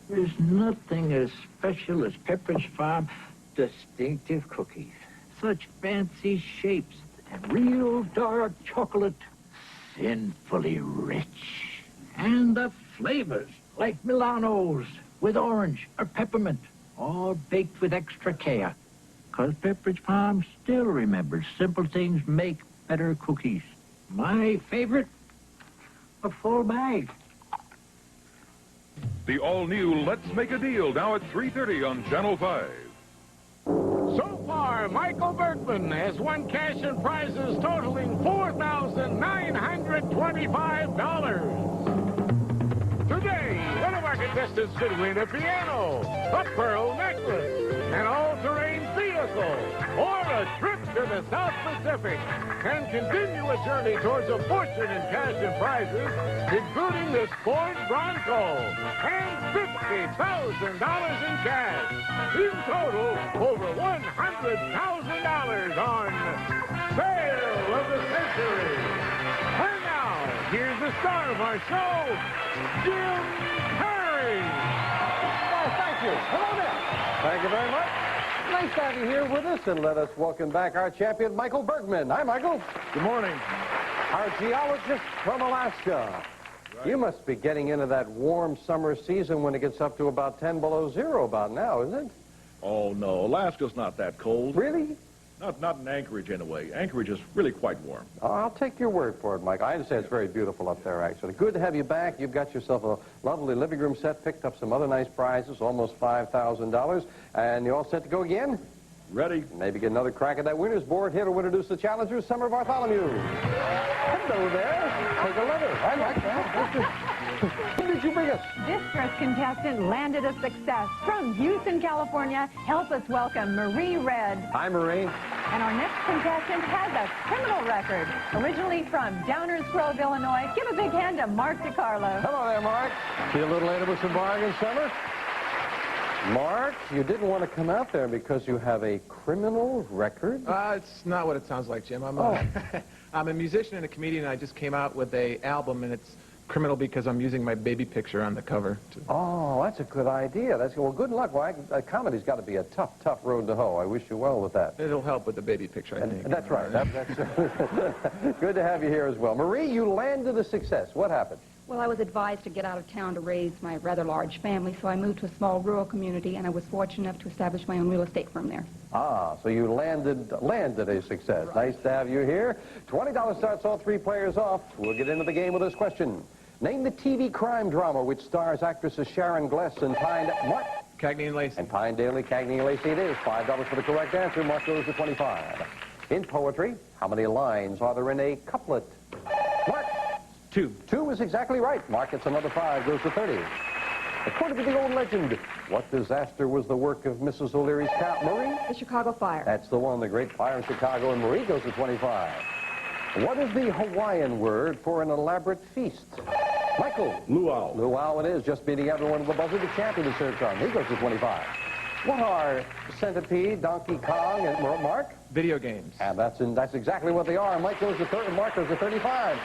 There's nothing as special as Pepperidge Farm distinctive cookies. Such fancy shapes and real dark chocolate, sinfully rich. And the flavors, like Milanos with orange or peppermint, all baked with extra care. 'Cause Pepperidge Farm still remembers simple things make better cookies. My favorite, a full bag. The all-new Let's Make a Deal, now at 3:30 on Channel 5. So far, Michael Bergman has won cash and prizes totaling $4,925. Today, one of our contestants could win a piano, a pearl necklace, an all-terrain vehicle, or a trip to the South Pacific, and continue a journey towards a fortune in cash and prizes, including this Ford Bronco, and $50,000 in cash. In total, over $100,000 on Sale of the Century. And now, here's the star of our show, Jim Perry. Oh, thank you. Hello there. Thank you very much. Nice to have you here with us, and let us welcome back our champion, Michael Bergman. Hi, Michael. Good morning. Our geologist from Alaska. Right. You must be getting into that warm summer season when it gets up to about 10 below zero about now, isn't it? Oh, no. Alaska's not that cold. Really? Not in Anchorage, anyway. Anchorage is really quite warm. Oh, I'll take your word for it, Mike. I understand it's very beautiful up there, actually. Good to have you back. You've got yourself a lovely living room set, picked up some other nice prizes, almost $5,000. And you all set to go again? Ready? Maybe get another crack at that winner's board. Here to introduce the challengers, Summer Bartholomew. Hello there. Take a letter. I like that. Who did you bring us? This first contestant landed a success from Houston, California. Help us welcome Marie Red. Hi, Marie. And our next contestant has a criminal record. Originally from Downers Grove, Illinois. Give a big hand to Mark DiCarlo. Hello there, Mark. See you a little later with some bargains, Summer. Mark, you didn't want to come out there because you have a criminal record? It's not what it sounds like, Jim. I'm a musician and a comedian. I just came out with an album, and it's criminal because I'm using my baby picture on the cover. Oh, that's a good idea. Well, good luck. Well, comedy's got to be a tough, tough road to hoe. I wish you well with that. It'll help with the baby picture, I think. That's right. That's good to have you here as well. Marie, you landed a success. What happened? Well, I was advised to get out of town to raise my rather large family, so I moved to a small rural community, and I was fortunate enough to establish my own real estate firm there. Ah, so you landed a success. Right. Nice to have you here. $20 starts all three players off. We'll get into the game with this question. Name the TV crime drama which stars actresses Sharon Gless and what? Cagney and Lacey. And Pine Daly, Cagney and Lacey it is. $5 for the correct answer. Mark goes to 25. In poetry, how many lines are there in a couplet? What? 2. 2 is exactly right. Mark gets another 5, goes to 30. According to the old legend, what disaster was the work of Mrs. O'Leary's cat, Marie? The Chicago Fire. That's the one, the Great Fire in Chicago, and Marie goes to 25. What is the Hawaiian word for an elaborate feast? Michael. Luau. Luau it is, just beating everyone at the buzzer. The champion is served on. He goes to 25. What are Centipede, Donkey Kong, and Mark? Video games. And that's exactly what they are. Mike goes to Mark goes to 35.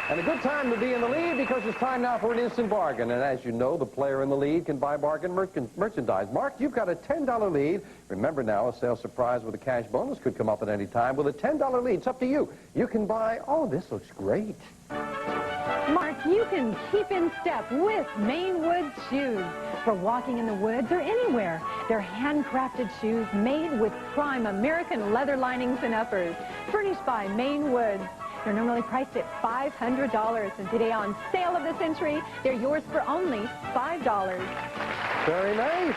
And a good time to be in the lead because it's time now for an instant bargain. And as you know, the player in the lead can buy bargain merchandise. Mark, you've got a $10 lead. Remember now, a sale surprise with a cash bonus could come up at any time. With a $10 lead, it's up to you. You can buy, oh, this looks great. Mark, you can keep in step with Maine Woods shoes. For walking in the woods or anywhere. They're handcrafted shoes made with prime American leather linings and uppers. Furnished by Maine Woods. They're normally priced at $500, and today on Sale of the Century, they're yours for only $5. Very nice.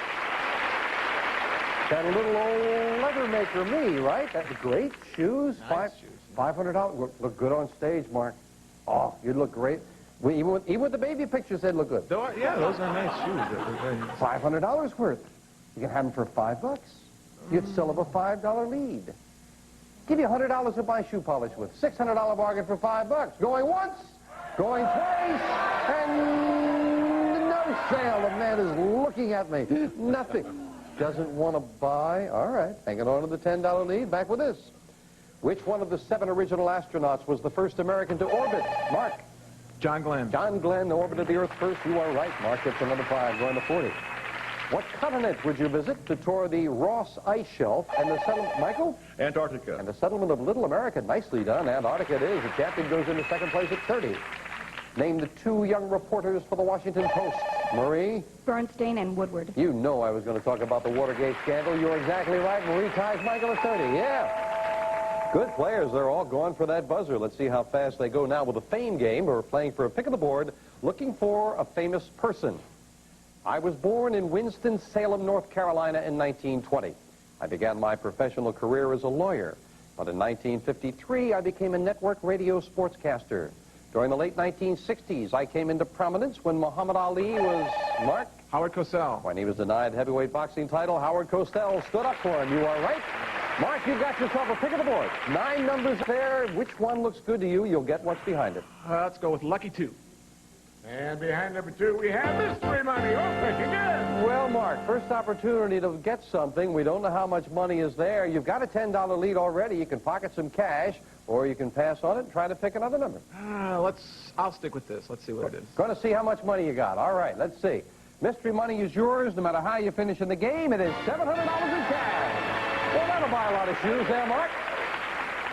That little old leather maker me, right? That's great shoes. Nice shoes. $500. Look good on stage, Mark. Oh, you'd look great. Even with the baby pictures, they'd look good. Yeah, those are nice shoes. $500 worth. You can have them for $5. You'd still have a $5 lead. Give you $100 to buy shoe polish with. $600 bargain for $5. Going once, going twice, and no sale. The man is looking at me. Nothing. Doesn't want to buy. All right, hanging on to the $10 lead. Back with this. Which one of the 7 original astronauts was the first American to orbit? Mark. John Glenn. John Glenn orbited the Earth first. You are right. Mark gets another 5, going to 40. What continent would you visit to tour the Ross Ice Shelf and the settlement, Michael? Antarctica. And the settlement of Little America. Nicely done. Antarctica it is. The champion goes into second place at 30. Name the two young reporters for the Washington Post. Marie? Bernstein and Woodward. You know I was going to talk about the Watergate scandal. You're exactly right. Marie ties Michael at 30. Yeah. Good players. They're all going for that buzzer. Let's see how fast they go now with the fame game. We're playing for a pick of the board, looking for a famous person. I was born in Winston-Salem, North Carolina in 1920. I began my professional career as a lawyer. But in 1953, I became a network radio sportscaster. During the late 1960s, I came into prominence when Muhammad Ali was, Mark? Howard Cosell. When he was denied the heavyweight boxing title, Howard Cosell stood up for him. You are right. Mark, you've got yourself a pick of the board. 9 numbers there. Which one looks good to you? You'll get what's behind it. Let's go with Lucky 2. And behind number 2, we have mystery money. Oh, pick again. Well, Mark, first opportunity to get something. We don't know how much money is there. You've got a $10 lead already. You can pocket some cash, or you can pass on it and try to pick another number. I'll stick with this. Let's see what it is. Going to see how much money you got. All right, let's see. Mystery money is yours no matter how you finish in the game. It is $700 in cash. Well, that'll buy a lot of shoes there, Mark.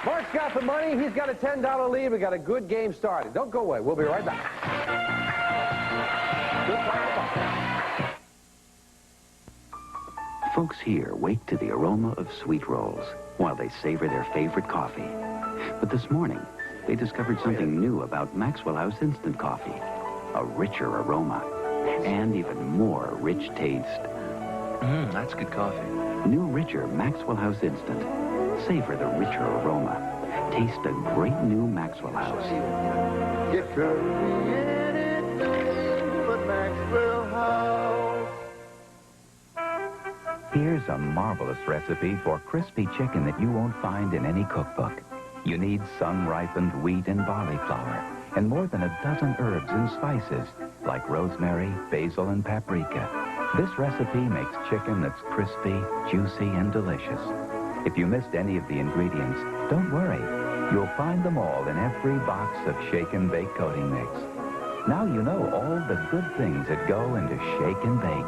Mark's got the money. He's got a $10 lead. We got a good game started. Don't go away. We'll be right back. Folks here wake to the aroma of sweet rolls while they savor their favorite coffee. But this morning, they discovered something new about Maxwell House Instant Coffee. A richer aroma and even more rich taste. That's good coffee. New richer Maxwell House Instant. Savor the richer aroma. Taste a great new Maxwell House. You couldn't be anything but Maxwell House. Here's a marvelous recipe for crispy chicken that you won't find in any cookbook. You need sun-ripened wheat and barley flour, and more than a dozen herbs and spices, like rosemary, basil, and paprika. This recipe makes chicken that's crispy, juicy, and delicious. If you missed any of the ingredients, don't worry. You'll find them all in every box of Shake and Bake coating mix. Now you know all the good things that go into Shake and Bake.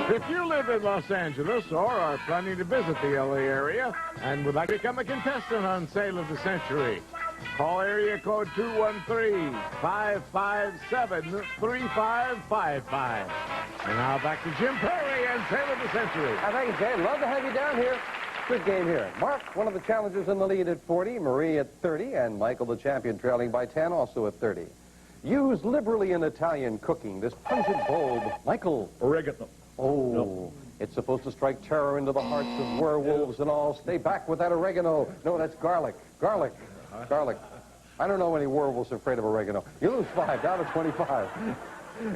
If you live in Los Angeles or are planning to visit the LA area and would like to become a contestant on Sale of the Century, call area code 213-557-3555. And now back to Jim Perry and Sale of the Century. Thank you, Jay. Love to have you down here. Good game here. Mark, one of the challengers in the lead at 40, Marie at 30, and Michael, the champion, trailing by 10, also at 30. Used liberally in Italian cooking, this pungent bulb, Michael. Oregano. Oh, No. It's supposed to strike terror into the hearts of werewolves and all. Stay back with that oregano. No, that's garlic. Garlic. Garlic. I don't know any werewolves afraid of oregano. You lose 5, down to 25.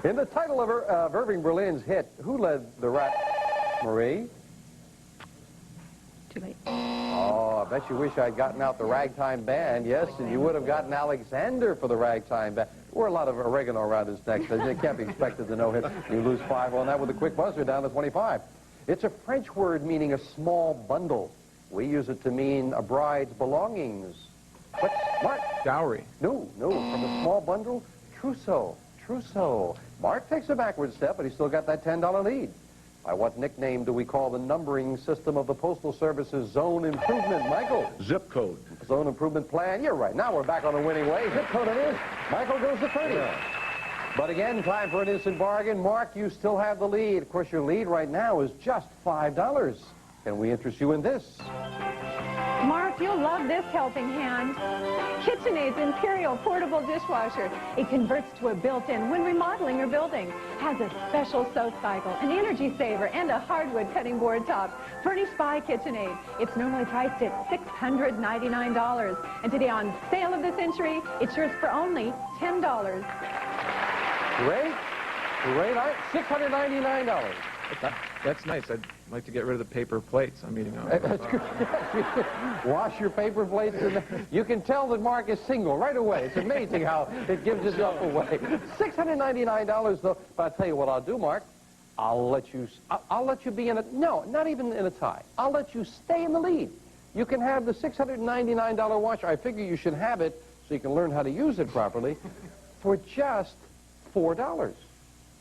In the title of Irving Berlin's hit, who led the rat? Marie? Too late. Oh, I bet you wish I'd gotten out the ragtime band. Yes, and you would have gotten Alexander for the ragtime band. There were a lot of oregano around his neck. They can't be expected to know him. You lose 5 on that with a quick buzzer, down to 25. It's a French word meaning a small bundle. We use it to mean a bride's belongings. But, Mark? Dowry. No, from a small bundle, trousseau. Trousseau. Mark takes a backward step, but he's still got that $10 lead. By what nickname do we call the numbering system of the Postal Service's Zone Improvement, Michael? Zip code. Zone Improvement Plan. You're right. Now we're back on the winning way. Zip code it is. Michael goes to 30. Yeah. But again, time for an instant bargain. Mark, you still have the lead. Of course, your lead right now is just $5. Can we interest you in this? Mark, you'll love this helping hand. KitchenAid's Imperial Portable Dishwasher. It converts to a built-in when remodeling your building. Has a special soap cycle, an energy saver, and a hardwood cutting board top. Furnished by KitchenAid. It's normally priced at $699. And today on Sale of the Century, it's yours for only $10. Great. $699. That's nice. I'd like to get rid of the paper plates I'm eating on. That's good. Wash your paper plates. You can tell that Mark is single right away. It's amazing how it gives itself away. $699, though. But I'll tell you what I'll do, Mark. I'll let you be in a, no, not even in a tie. I'll let you stay in the lead. You can have the $699 washer. I figure you should have it so you can learn how to use it properly for just $4.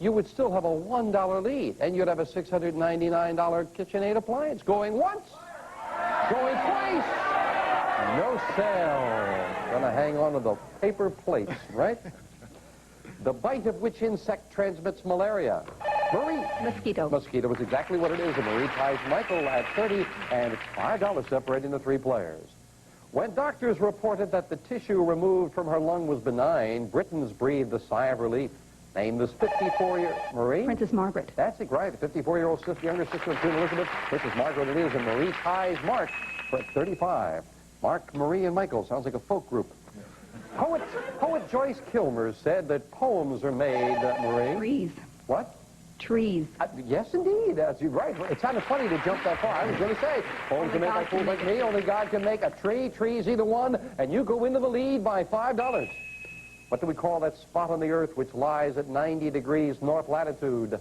you would still have a $1 lead, and you'd have a $699 KitchenAid appliance. Going once, going twice, no sale. Gonna hang on to the paper plates, right? The bite of which insect transmits malaria? Marie. Mosquito. Mosquito is exactly what it is, and Marie ties Michael at 30, and it's $5 separating the three players. When doctors reported that the tissue removed from her lung was benign, Britons breathed a sigh of relief. Name this 54-year... Marie? Princess Margaret. That's it, right. The 54-year-old sister, younger sister of Queen Elizabeth. Princess Margaret it is, and Marie ties Mark for 35. Mark, Marie, and Michael. Sounds like a folk group. Poet Joyce Kilmer said that poems are made, Marie... Trees. What? Trees. Yes, indeed. You're right. It sounded funny to jump that far. I was going to say, poems are made by fools like me. Only God can make a tree. Trees either one, and you go into the lead by $5. What do we call that spot on the Earth which lies at 90 degrees north latitude?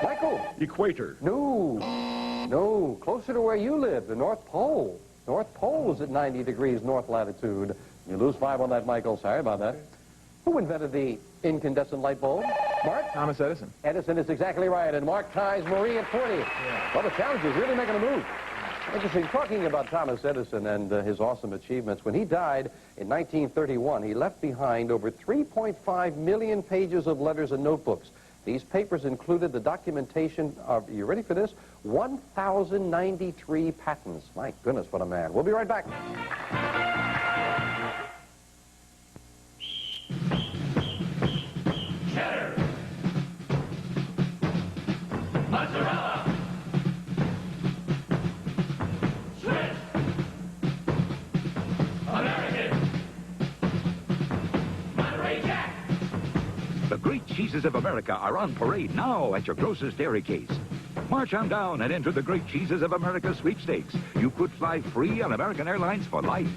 Michael? Equator. No. Closer to where you live, the North Pole. North Pole is at 90 degrees north latitude. You lose 5 on that, Michael. Sorry about that. Who invented the incandescent light bulb? Mark? Thomas Edison. Edison is exactly right, and Mark ties Marie at 40. Yeah. Well, the challenge is really making a move. Interesting, talking about Thomas Edison and his awesome achievements, when he died in 1931, he left behind over 3.5 million pages of letters and notebooks. These papers included the documentation of, you ready for this? 1,093 patents. My goodness, what a man. We'll be right back. Cheddar. Mozzarella. Swiss. American. Monterey Jack. The great cheeses of America are on parade now at your grocer's dairy case. March on down and enter the Great Cheeses of America sweepstakes. You could fly free on American Airlines for life.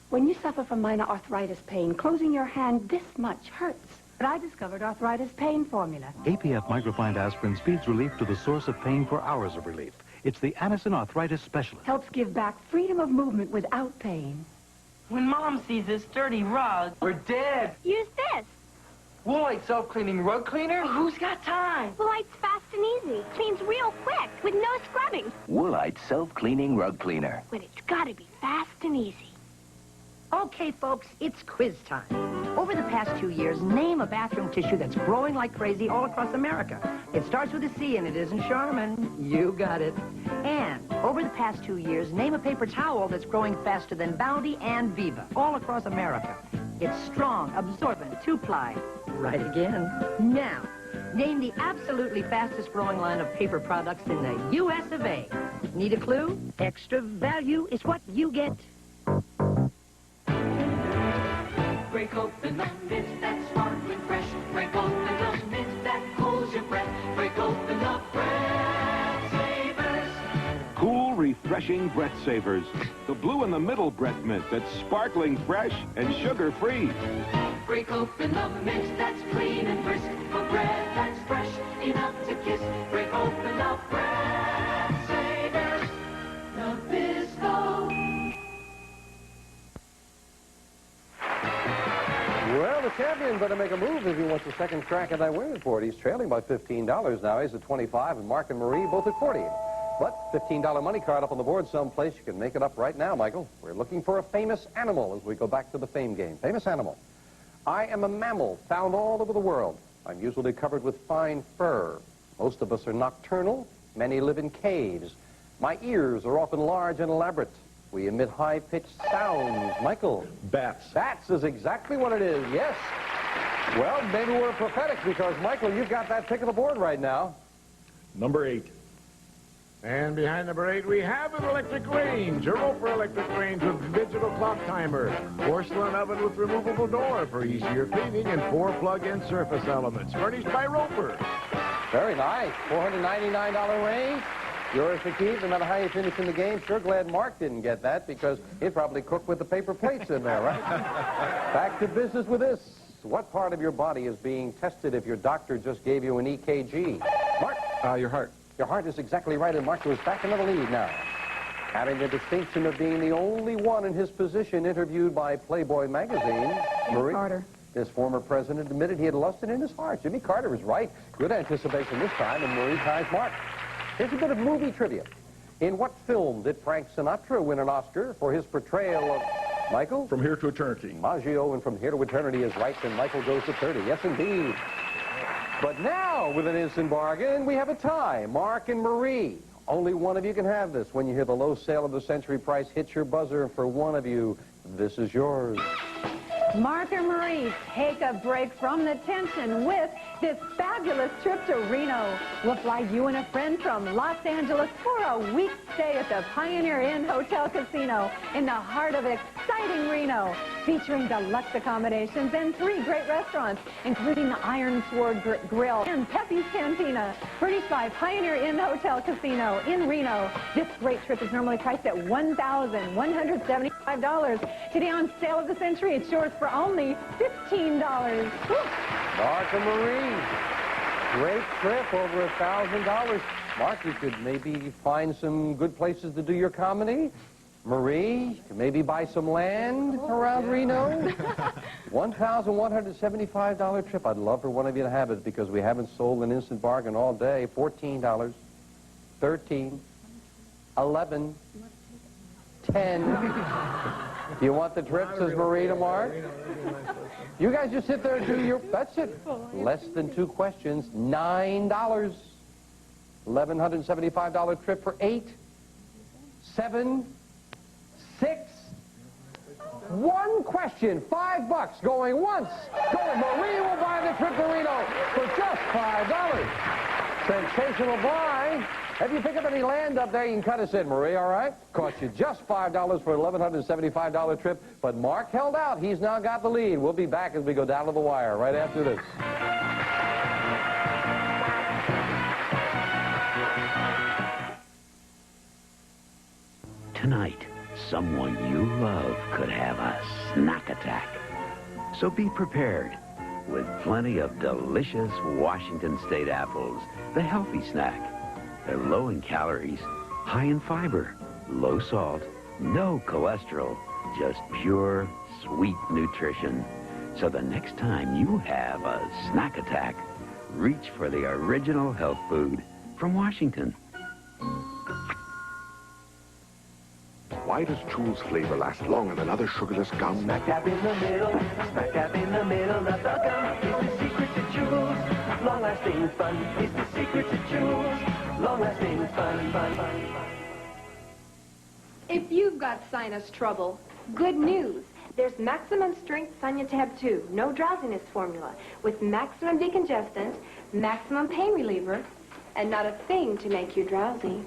When you suffer from minor arthritis pain, closing your hand this much hurts. But I discovered Arthritis Pain Formula. APF microfined aspirin speeds relief to the source of pain for hours of relief. It's the Anacin Arthritis Specialist. Helps give back freedom of movement without pain. When Mom sees this dirty rug, we're dead. Use this. Woolite self-cleaning rug cleaner? Who's got time? Woolite's fast and easy. Cleans real quick with no scrubbing. Woolite self-cleaning rug cleaner. But it's got to be fast and easy. Okay, folks, it's quiz time. Over the past 2 years, name a bathroom tissue that's growing like crazy all across America. It starts with a C, and it isn't Charmin. You got it. And over the past 2 years, name a paper towel that's growing faster than Bounty and Viva all across America. It's strong, absorbent, two-ply. Right again. Now, name the absolutely fastest growing line of paper products in the U.S. of A. Need a clue? Extra value is what you get. Break open the mint that's sparkling fresh. Break open the mint that cools your breath. Break open the breath savers. Cool, refreshing Breath Savers. The blue in the middle breath mint that's sparkling fresh and sugar-free. Break open the mint that's clean and brisk. For bread that's fresh enough to kiss. Break open the breath savers. Nabisco. Well, the champion better make a move if he wants a second crack at that winning report. He's trailing by $15 now. He's at 25, and Mark and Marie both at 40. But $15 money card up on the board someplace. You can make it up right now, Michael. We're looking for a famous animal as we go back to the fame game. Famous animal. I am a mammal found all over the world. I'm usually covered with fine fur. Most of us are nocturnal. Many live in caves. My ears are often large and elaborate. We emit high-pitched sounds. Michael? Bats. Bats is exactly what it is, yes. Well, maybe we're prophetic because, Michael, you've got that pick of the board right now. Number 8. And behind number 8, we have an electric range, a Roper electric range with digital clock timer, porcelain oven with removable door for easier cleaning, and 4 plug-in surface elements, furnished by Roper. Very nice. $499 range. Yours to keep, no matter how you finish in the game. Sure glad Mark didn't get that because he'd probably cook with the paper plates in there, right? Back to business with this. What part of your body is being tested if your doctor just gave you an EKG? Mark? Your heart. Your heart is exactly right, and Mark goes back into the lead now. Having the distinction of being the only one in his position interviewed by Playboy magazine, Marie? Carter. This former president admitted he had lusted in his heart. Jimmy Carter was right. Good anticipation this time, and Marie ties Mark. Here's a bit of movie trivia. In what film did Frank Sinatra win an Oscar for his portrayal of Michael? From Here to Eternity. Maggio, and From Here to Eternity is right, and Michael goes to 30. Yes, indeed. But now, with an instant bargain, we have a tie. Mark and Marie. Only one of you can have this. When you hear the low sale of the century price, hit your buzzer. For one of you, this is yours. Mark and Marie, take a break from the tension with this fabulous trip to Reno. We'll fly you and a friend from Los Angeles for a week stay at the Pioneer Inn Hotel Casino in the heart of exciting Reno, featuring deluxe accommodations and 3 great restaurants, including the Iron Sword Grill and Pepe's Cantina, furnished by Pioneer Inn Hotel Casino in Reno. This great trip is normally priced at $1,175. Today on Sale of the Century, it's yours for only $15. Woo! Mark and Marie, great trip, over $1,000. Mark, you could maybe find some good places to do your comedy. Marie, maybe buy some land around Reno. $1,175 trip. I'd love for one of you to have it because we haven't sold an instant bargain all day. $14, $13, $11, $10. Do you want the trip, says Marie to Mark? You guys just sit there and do your... That's it. Less than 2 questions. $9. $1,175 trip for 8, 7, 6. 1 question. $5 going once. Going. Marie will buy the trip to Reno for just $5. Sensational buy. If you pick up any land up there, you can cut us in, Marie, all right? Cost you just $5 for an $1,175 trip, but Mark held out. He's now got the lead. We'll be back as we go down to the wire right after this. Tonight, someone you love could have a snack attack. So be prepared with plenty of delicious Washington State apples, the healthy snack. They're low in calories, high in fiber, low salt, no cholesterol, just pure, sweet nutrition. So the next time you have a snack attack, reach for the original health food from Washington. Why does Chew's flavor last longer than other sugarless gum? Smack dab in the middle of the gum is the secret to Chew's. Long-lasting fun is the secret to Chew's. Long-lasting fun. If you've got sinus trouble, good news. There's Maximum Strength Sanya-Tab 2, no drowsiness formula, with maximum decongestant, maximum pain reliever, and not a thing to make you drowsy.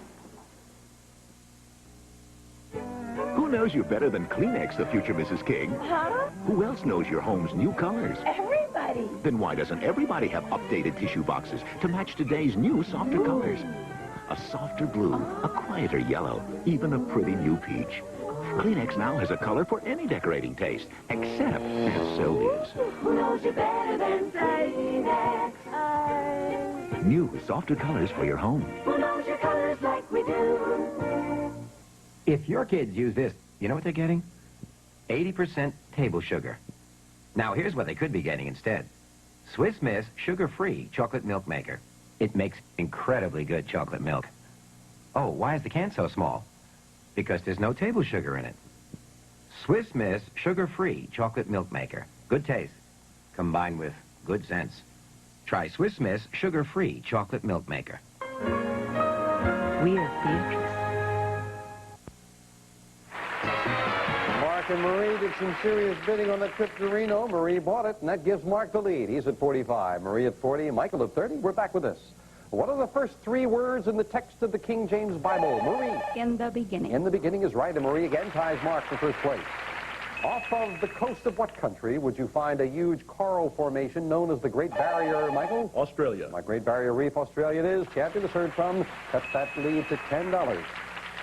Who knows you better than Kleenex, the future Mrs. King? Huh? Who else knows your home's new colors? Everybody. Then why doesn't everybody have updated tissue boxes to match today's new softer colors? A softer blue, a quieter yellow, even a pretty new peach. Kleenex now has a color for any decorating taste, except Sylvia's. Who knows you better than Kleenex? New, softer colors for your home. Who knows your colors like we do? If your kids use this, you know what they're getting? 80% table sugar. Now, here's what they could be getting instead. Swiss Miss sugar-free chocolate milk maker. It makes incredibly good chocolate milk. Oh, why is the can so small? Because there's no table sugar in it. Swiss Miss sugar-free chocolate milk maker. Good taste, combined with good sense. Try Swiss Miss sugar-free chocolate milk maker. We are Beatrice. Mark and Marie did some serious bidding on that trip to Reno. Marie bought it, and that gives Mark the lead. He's at 45, Marie at 40, Michael at 30. We're back with this. What are the first 3 words in the text of the King James Bible? Marie. In the beginning. In the beginning is right, and Marie again ties Mark for first place. Off of the coast of what country would you find a huge coral formation known as the Great Barrier, Michael? Australia. My Great Barrier Reef, Australia it is. Champion is heard from. Cuts that lead to $10.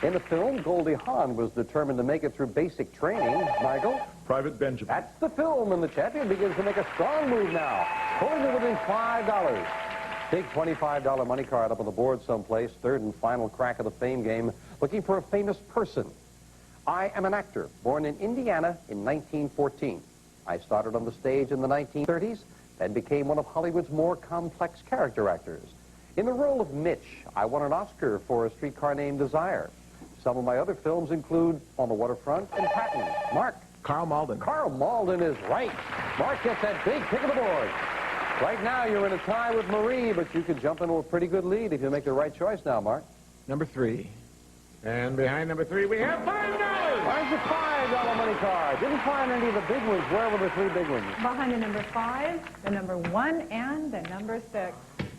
In the film, Goldie Hawn was determined to make it through basic training. Michael? Private Benjamin. That's the film, and the champion begins to make a strong move now. Pulling it within $5. Big $25 money card up on the board someplace. Third and final crack of the fame game. Looking for a famous person. I am an actor born in Indiana in 1914. I started on the stage in the 1930s, then became one of Hollywood's more complex character actors. In the role of Mitch, I won an Oscar for A Streetcar Named Desire. Some of my other films include On the Waterfront and Patton. Mark. Carl Malden. Carl Malden is right. Mark gets that big kick of the board. Right now, you're in a tie with Marie, but you could jump into a pretty good lead if you make the right choice now, Mark. Number 3. And behind number 3, we have $5. Where's the $5 money card? Didn't find any of the big ones. Where were the 3 big ones? Behind the number 5, the number 1, and the number 6.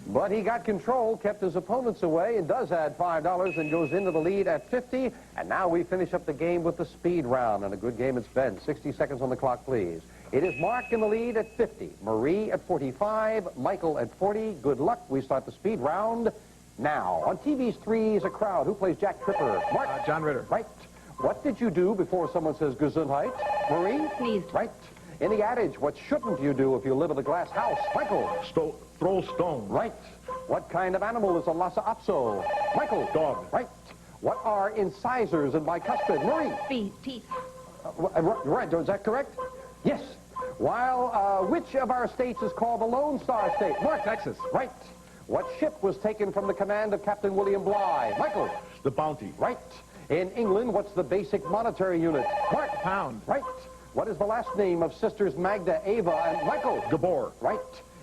But he got control, kept his opponents away, and does add $5 and goes into the lead at 50. And now we finish up the game with the speed round. And a good game it's been. 60 seconds on the clock, please. It is Mark in the lead at 50, Marie at 45, Michael at 40. Good luck. We start the speed round now. On TV's Three's A Crowd, who plays Jack Tripper? Mark. John Ritter. Right. What did you do before someone says Gesundheit? Marie? Sneezed. Right. In the adage, what shouldn't you do if you live in a glass house? Michael. Throw stone. Right. What kind of animal is a Lhasa Apso? Michael. Dog. Right. What are incisors and bicuspid? Marie. Teeth. Right. Is that correct? Yes. While which of our states is called the Lone Star State? Mark. Texas. Right. What ship was taken from the command of Captain William Bligh? Michael. The Bounty. Right. In England, what's the basic monetary unit? Mark. Pound. Right. What is the last name of sisters Magda, Ava, and Michael? Gabor. Right.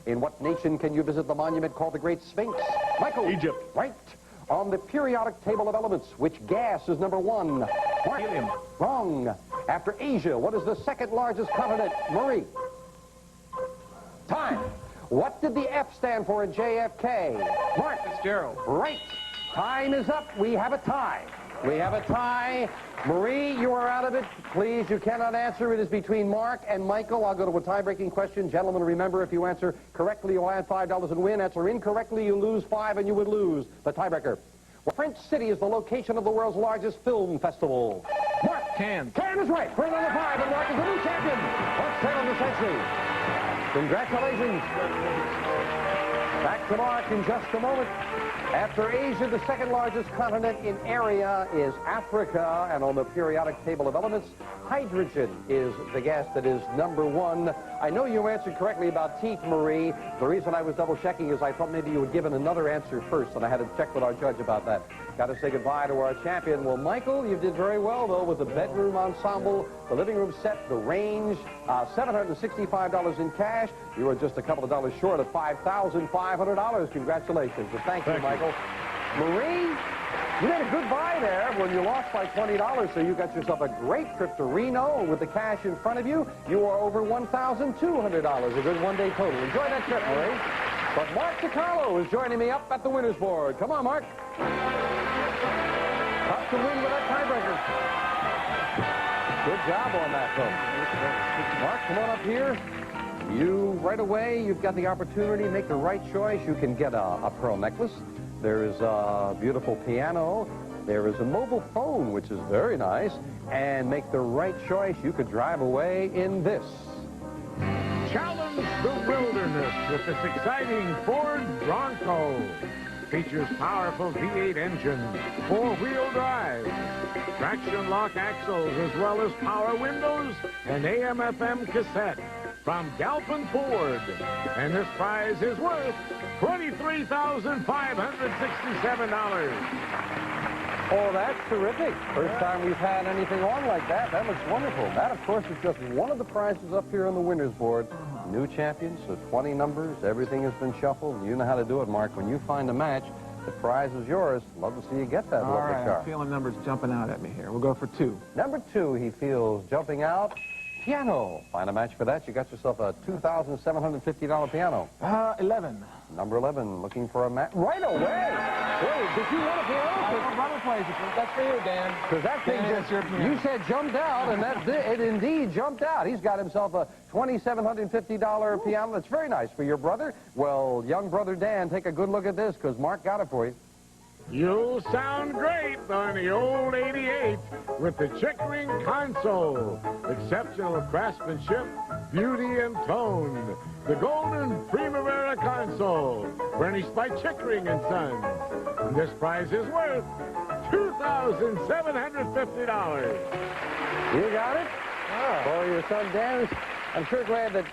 In what nation can you visit the monument called the Great Sphinx? Michael. Egypt. Right. On the periodic table of elements, which gas is number 1? Mark. Helium. Wrong. After Asia, what is the second largest continent? Marie. Time. What did the F stand for in JFK? Mark. Fitzgerald. Right. Time is up. We have a tie. We have a tie. Marie, you are out of it. Please, you cannot answer. It is between Mark and Michael. I'll go to a tie-breaking question. Gentlemen, remember, if you answer correctly, you'll add $5 and win. Answer incorrectly, you lose 5 and you would lose. The tiebreaker. Well, French City is the location of the world's largest film festival. Mark. Cannes. Cannes is right. For another 5, and Mark is the new champion. First 10 of the century. Congratulations. Back to Mark in just a moment. After Asia, the second largest continent in area is Africa, and on the periodic table of elements, hydrogen is the gas that is number 1. I know you answered correctly about teeth, Marie. The reason I was double-checking is I thought maybe you had given another answer first, and I had to check with our judge about that. Got to say goodbye to our champion. Well, Michael, you did very well, though, with the bedroom ensemble, the living room set, the range, $765 in cash. You were just a couple of dollars short of $5,500. Congratulations. So thank you, Michael. Marie, you made a good buy there when you lost by $20, so you got yourself a great trip to Reno. With the cash in front of you, you are over $1,200. A good one-day total. Enjoy that trip, Marie. But Mark DiCarlo is joining me up at the winner's board. Come on, Mark. Tough to win with that tiebreaker. Good job on that, folks. Mark, come on up here. You, right away, you've got the opportunity to make the right choice. You can get a pearl necklace. There is a beautiful piano. There is a mobile phone, which is very nice. And make the right choice. You could drive away in this. Challenge the wilderness with this exciting Ford Bronco. Features powerful V8 engine, 4-wheel drive, traction lock axles, as well as power windows and AM/FM cassette from Galpin Ford. And this prize is worth $23,567. Oh, that's terrific. First time we've had anything on like that. That looks wonderful. That, of course, is just one of the prizes up here on the winner's board. New champions, so 20 numbers. Everything has been shuffled. You know how to do it, Mark. When you find a match, the prize is yours. Love to see you get that All lovely right, car. I'm feeling numbers jumping out at me here. We'll go for 2. Number 2, he feels jumping out. Piano. Find a match for that. You got yourself a $2,750 piano. 11. Number 11, looking for a match. Right away. Wait, did you want a piano? Brother plays it. That's for you, Dan. Because that thing Dan, just, your piano. you said jumped out, and it indeed jumped out. He's got himself a $2,750 piano. That's very nice for your brother. Well, young brother Dan, take a good look at this, because Mark got it for you. You'll sound great on the old 88 with the Chickering console. Exceptional craftsmanship, beauty, and tone. The Golden Primavera console, furnished by Chickering & Sons. And this prize is worth $2,750. You got it? Oh. For your son Dan. I'm sure glad that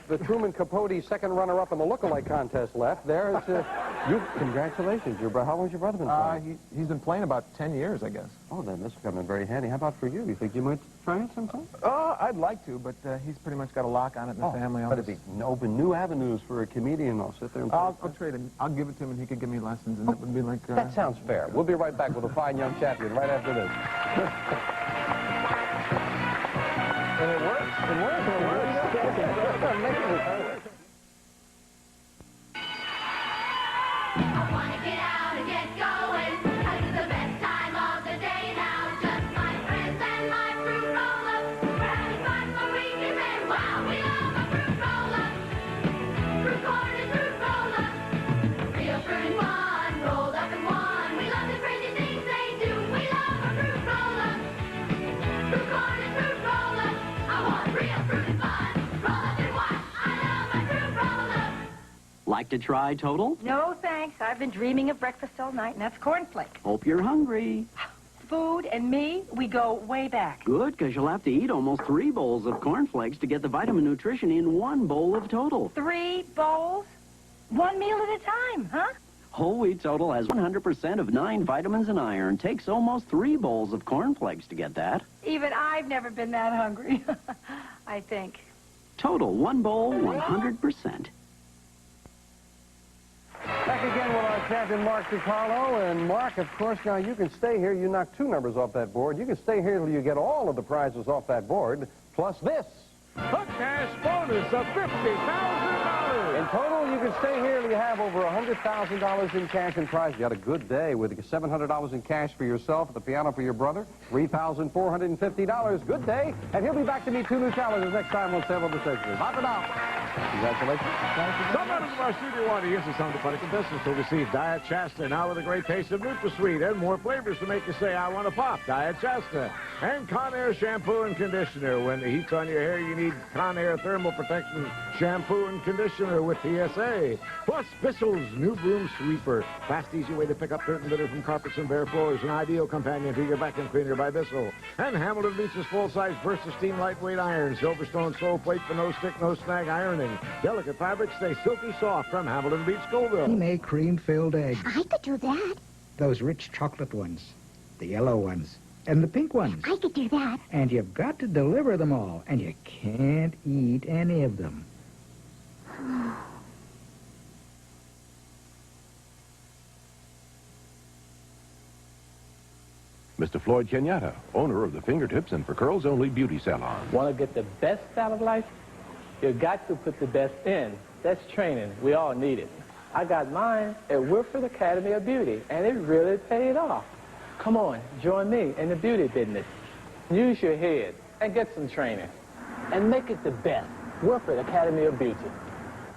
the Truman Capote second runner-up in the look-alike contest left there. Congratulations. How long's your brother been playing? He's been playing about 10 years, I guess. Oh, then this will come in very handy. How about for you? You think you might try it sometime? I'd like to, but he's pretty much got a lock on it in the family. But if he can open new avenues for a comedian, I'll sit there and play. I'll trade him. I'll give it to him, and he could give me lessons, and it would be like... That sounds fair. We'll be right back with a fine young champion right after this. And it works. It works. It works. I want to get out and get going. This is the best time of the day now. Just my friends and my fruit roll-up. We're having fun for weekends and wow, we love a fruit roll-up. Fruit corn and fruit roll-up. Real fruit and fun, rolled up in one. We love the crazy things they do. We love a fruit roll-up. Fruit corn and fruit roll-up. I want real fruit and fun. Roll up in one. I love my fruit roll-up. Like to try Total? No, thanks. I've been dreaming of breakfast all night, and that's cornflakes. Hope you're hungry. Food and me, we go way back. Good, because you'll have to eat almost 3 bowls of cornflakes to get the vitamin nutrition in 1 bowl of Total. 3 bowls? 1 meal at a time, huh? Whole Wheat Total has 100% of 9 vitamins and iron. Takes almost 3 bowls of cornflakes to get that. Even I've never been that hungry, I think. Total, 1 bowl, 100%. Back again with our champion, Mark DiCarlo. And Mark, of course, now you can stay here. You knocked 2 numbers off that board. You can stay here till you get all of the prizes off that board, plus this. A cash bonus of $50,000. In total, you can stay here till you have over $100,000 in cash and prize. You had a good day with $700 in cash for yourself, at the piano for your brother, $3,450. Good day. And he'll be back to meet 2 new challengers next time on Several Decisions. Bye for now. Congratulations. Some members of our studio audience is some of the funny contestants to receive Diet Shasta, now with a great taste of NutraSweet and more flavors to make you say, I want to pop. Diet Shasta. And Conair shampoo and conditioner. When the heat's on your hair, you need Conair Thermal Protection shampoo and conditioner with PSA. Plus, Bissell's new broom sweeper. Fast, easy way to pick up dirt and litter from carpets and bare floors. An ideal companion to your vacuum cleaner by Bissell. And Hamilton Beach's full-size Versa-Steam lightweight iron. Silverstone slow plate for no stick, no snag ironing. Delicate fabrics stay silky soft from Hamilton Beach, Scoville. He made cream-filled eggs. I could do that. Those rich chocolate ones, the yellow ones, and the pink ones. I could do that. And you've got to deliver them all, and you can't eat any of them. Mr. Floyd Kenyatta, owner of the Fingertips and For Curls Only Beauty Salon. Want to get the best out of life? You got to put the best in. That's training. We all need it. I got mine at Wilford Academy of Beauty, and it really paid off. Come on, join me in the beauty business. Use your head and get some training. And make it the best. Wilford Academy of Beauty.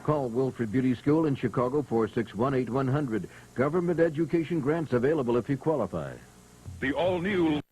Call Wilfrid Beauty School in Chicago, 461-8100. Government education grants available if you qualify. The all-new